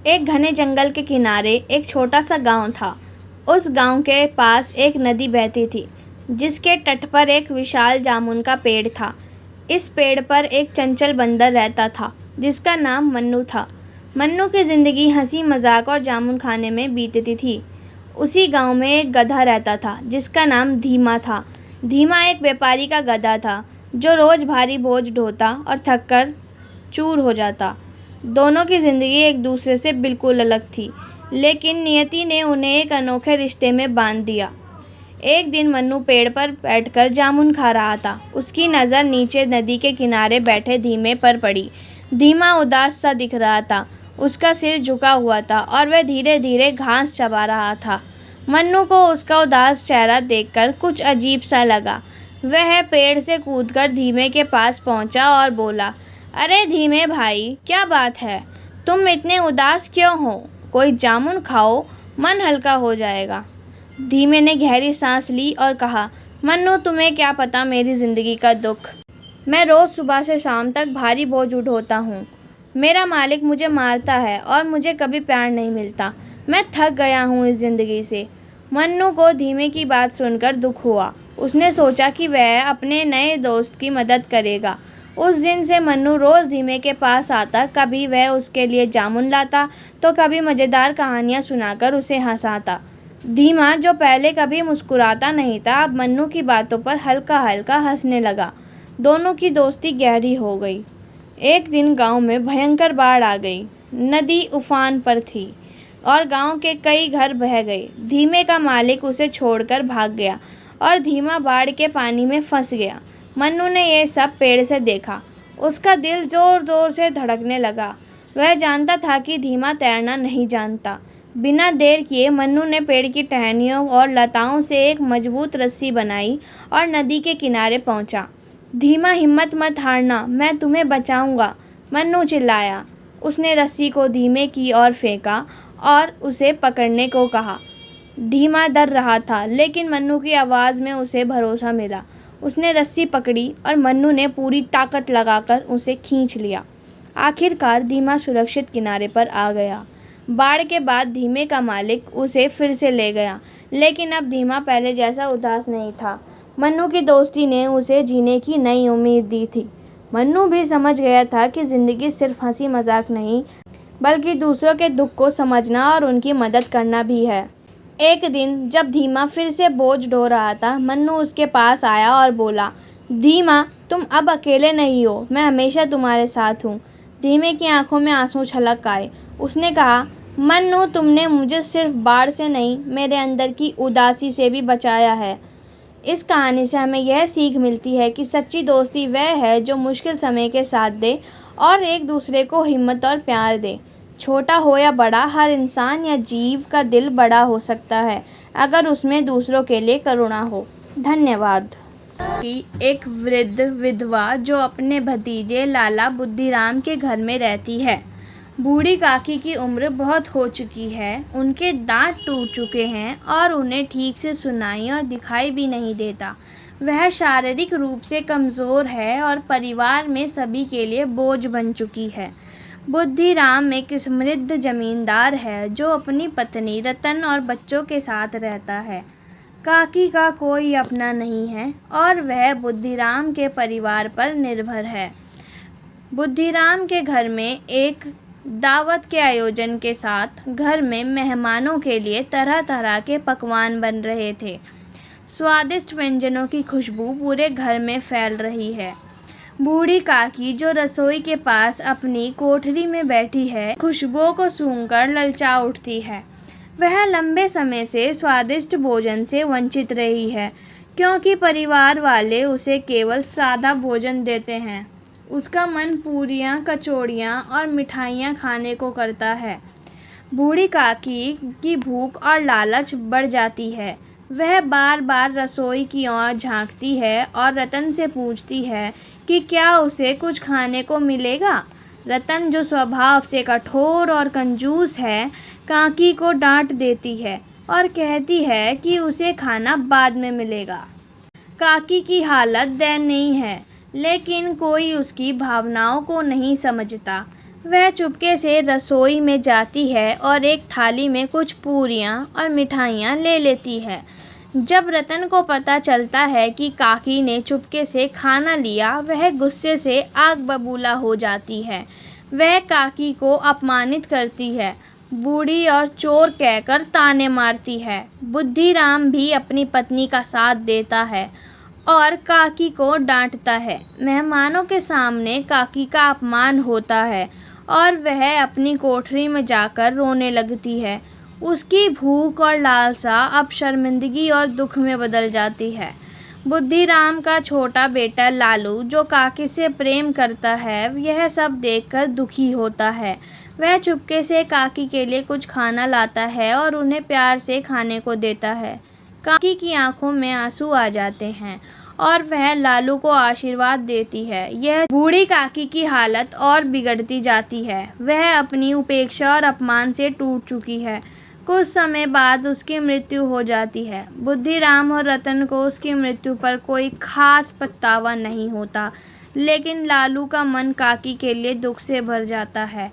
एक घने जंगल के किनारे एक छोटा सा गांव था। उस गांव के पास एक नदी बहती थी, जिसके तट पर एक विशाल जामुन का पेड़ था। इस पेड़ पर एक चंचल बंदर रहता था, जिसका नाम मन्नू था। मन्नू की ज़िंदगी हंसी मजाक और जामुन खाने में बीतती थी। उसी गांव में एक गधा रहता था, जिसका नाम धीमा था। धीमा एक व्यापारी का गधा था, जो रोज़ भारी बोझ ढोता और थककर चूर हो जाता। दोनों की ज़िंदगी एक दूसरे से बिल्कुल अलग थी, लेकिन नियति ने उन्हें एक अनोखे रिश्ते में बांध दिया। एक दिन मन्नू पेड़ पर बैठकर जामुन खा रहा था। उसकी नज़र नीचे नदी के किनारे बैठे धीमे पर पड़ी। धीमा उदास सा दिख रहा था, उसका सिर झुका हुआ था और वह धीरे धीरे घास चबा रहा था। मन्नू को उसका उदास चेहरा देखकर कुछ अजीब सा लगा। वह पेड़ से कूदकर धीमे के पास पहुंचा और बोला, अरे धीमे भाई, क्या बात है? तुम इतने उदास क्यों हो? कोई जामुन खाओ, मन हल्का हो जाएगा। धीमे ने गहरी सांस ली और कहा, मन्नू, तुम्हें क्या पता मेरी ज़िंदगी का दुख। मैं रोज़ सुबह से शाम तक भारी बोझ उठाता हूँ। मेरा मालिक मुझे मारता है और मुझे कभी प्यार नहीं मिलता। मैं थक गया हूँ इस ज़िंदगी से। मन्नू को धीमे की बात सुनकर दुख हुआ। उसने सोचा कि वह अपने नए दोस्त की मदद करेगा। उस दिन से मन्नू रोज़ धीमे के पास आता। कभी वह उसके लिए जामुन लाता, तो कभी मज़ेदार कहानियाँ सुनाकर उसे हंसाता। धीमा, जो पहले कभी मुस्कुराता नहीं था, अब मन्नू की बातों पर हल्का हल्का हंसने लगा। दोनों की दोस्ती गहरी हो गई। एक दिन गांव में भयंकर बाढ़ आ गई। नदी उफान पर थी और गांव के कई घर बह गए। धीमे का मालिक उसे छोड़कर भाग गया और धीमा बाढ़ के पानी में फंस गया। मन्नू ने यह सब पेड़ से देखा। उसका दिल जोर जोर से धड़कने लगा। वह जानता था कि धीमा तैरना नहीं जानता। बिना देर किए मन्नू ने पेड़ की टहनियों और लताओं से एक मजबूत रस्सी बनाई और नदी के किनारे पहुंचा। धीमा, हिम्मत मत हारना, मैं तुम्हें बचाऊंगा, मन्नू चिल्लाया। उसने रस्सी को धीमे की ओर फेंका और उसे पकड़ने को कहा। धीमा डर रहा था, लेकिन मन्नू की आवाज़ में उसे भरोसा मिला। उसने रस्सी पकड़ी और मन्नू ने पूरी ताकत लगाकर उसे खींच लिया। आखिरकार धीमा सुरक्षित किनारे पर आ गया। बाढ़ के बाद धीमे का मालिक उसे फिर से ले गया, लेकिन अब धीमा पहले जैसा उदास नहीं था। मन्नू की दोस्ती ने उसे जीने की नई उम्मीद दी थी। मन्नू भी समझ गया था कि ज़िंदगी सिर्फ हंसी मजाक नहीं, बल्कि दूसरों के दुख को समझना और उनकी मदद करना भी है। एक दिन जब धीमा फिर से बोझ ढो रहा था, मन्नू उसके पास आया और बोला, धीमा, तुम अब अकेले नहीं हो, मैं हमेशा तुम्हारे साथ हूँ। धीमे की आंखों में आंसू छलक आए। उसने कहा, मन्नू, तुमने मुझे सिर्फ बाढ़ से नहीं, मेरे अंदर की उदासी से भी बचाया है। इस कहानी से हमें यह सीख मिलती है कि सच्ची दोस्ती वह है जो मुश्किल समय के साथ दे और एक दूसरे को हिम्मत और प्यार दे। छोटा हो या बड़ा, हर इंसान या जीव का दिल बड़ा हो सकता है अगर उसमें दूसरों के लिए करुणा हो। धन्यवाद। कि एक वृद्ध विधवा जो अपने भतीजे लाला बुद्धिराम के घर में रहती है। बूढ़ी काकी की उम्र बहुत हो चुकी है। उनके दांत टूट चुके हैं और उन्हें ठीक से सुनाई और दिखाई भी नहीं देता। वह शारीरिक रूप से कमज़ोर है और परिवार में सभी के लिए बोझ बन चुकी है। बुद्धिराम एक समृद्ध जमींदार है जो अपनी पत्नी रतन और बच्चों के साथ रहता है। काकी का कोई अपना नहीं है और वह बुद्धिराम के परिवार पर निर्भर है। बुद्धिराम के घर में एक दावत के आयोजन के साथ घर में मेहमानों के लिए तरह तरह के पकवान बन रहे थे। स्वादिष्ट व्यंजनों की खुशबू पूरे घर में फैल रही है। बूढ़ी काकी जो रसोई के पास अपनी कोठरी में बैठी है, खुशबुओं को सूंघकर ललचा उठती है। वह लंबे समय से स्वादिष्ट भोजन से वंचित रही है, क्योंकि परिवार वाले उसे केवल सादा भोजन देते हैं। उसका मन पूरियाँ, कचौड़ियाँ और मिठाइयाँ खाने को करता है। बूढ़ी काकी की भूख और लालच बढ़ जाती है। वह बार बार रसोई की ओर झांकती है और रतन से पूछती है कि क्या उसे कुछ खाने को मिलेगा। रतन, जो स्वभाव से कठोर और कंजूस है, काकी को डांट देती है और कहती है कि उसे खाना बाद में मिलेगा। काकी की हालत दयनीय है, लेकिन कोई उसकी भावनाओं को नहीं समझता। वह चुपके से रसोई में जाती है और एक थाली में कुछ पूरियाँ और मिठाइयाँ ले लेती है। जब रतन को पता चलता है कि काकी ने चुपके से खाना लिया, वह गुस्से से आग बबूला हो जाती है। वह काकी को अपमानित करती है, बूढ़ी और चोर कहकर ताने मारती है। बुद्धिराम भी अपनी पत्नी का साथ देता है और काकी को डांटता है। मेहमानों के सामने काकी का अपमान होता है और वह अपनी कोठरी में जाकर रोने लगती है। उसकी भूख और लालसा अब शर्मिंदगी और दुख में बदल जाती है। बुद्धिराम का छोटा बेटा लालू, जो काकी से प्रेम करता है, यह सब देखकर दुखी होता है। वह चुपके से काकी के लिए कुछ खाना लाता है और उन्हें प्यार से खाने को देता है। काकी की आंखों में आंसू आ जाते हैं और वह लालू को आशीर्वाद देती है। यह बूढ़ी काकी की हालत और बिगड़ती जाती है। वह अपनी उपेक्षा और अपमान से टूट चुकी है। कुछ समय बाद उसकी मृत्यु हो जाती है। बुद्धिराम और रतन को उसकी मृत्यु पर कोई खास पछतावा नहीं होता, लेकिन लालू का मन काकी के लिए दुख से भर जाता है।